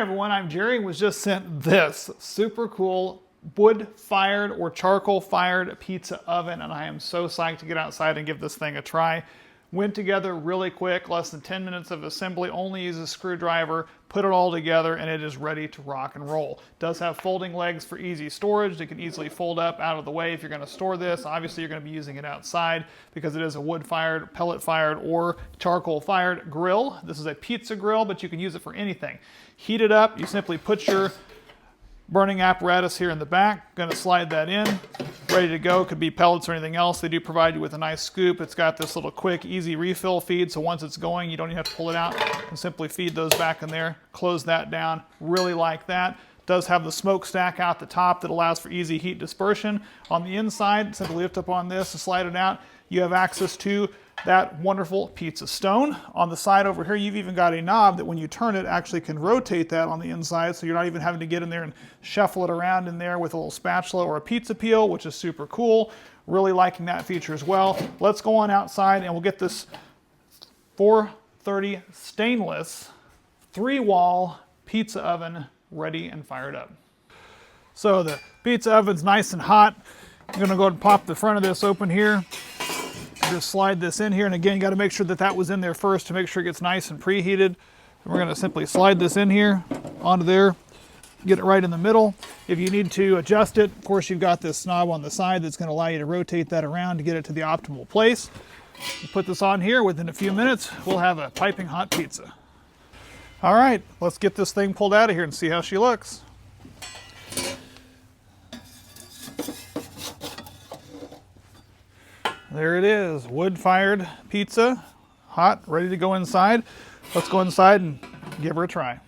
everyone, I'm Jerry and was just sent this super cool wood-fired or charcoal-fired pizza oven, and I am so psyched to get outside and give this thing a try. Went together really quick, less than 10 minutes of assembly, only use a screwdriver, put it all together, and it is ready to rock and roll. Does have folding legs for easy storage. It can easily fold up out of the way if you're going to store this. Obviously, you're going to be using it outside because it is a wood-fired, pellet-fired, or charcoal-fired grill. This is a pizza grill, but you can use it for anything. Heat it up. You simply put your burning apparatus here in the back. Going to slide that in. Ready to go. Could be pellets or anything else. They do provide you with a nice scoop. It's got this little quick, easy refill feed, so once it's going, you don't even have to pull it out. You can simply feed those back in there. Close that down. Really like that. Does have the smokestack out the top that allows for easy heat dispersion. On the inside, simply lift up on this and slide it out. You have access to that wonderful pizza stone. On the side over here, you've even got a knob that when you turn it actually can rotate that on the inside, so you're not even having to get in there and shuffle it around in there with a little spatula or a pizza peel, which is super cool. Really liking that feature as well. Let's go on outside and we'll get this 430 stainless 3-wall pizza oven ready and fired up. So the pizza oven's nice and hot. I'm gonna go ahead and pop the front of this open here. Just slide this in here, and again, you got to make sure that that was in there first to make sure it gets nice and preheated. And we're going to simply slide this in here onto there, get it right in the middle. If you need to adjust it, of course, you've got this knob on the side that's going to allow you to rotate that around to get it to the optimal place. You put this on here, within a few minutes, we'll have a piping hot pizza. All right, let's get this thing pulled out of here and see how she looks. There it is, wood-fired pizza, hot, ready to go inside. Let's go inside and give her a try.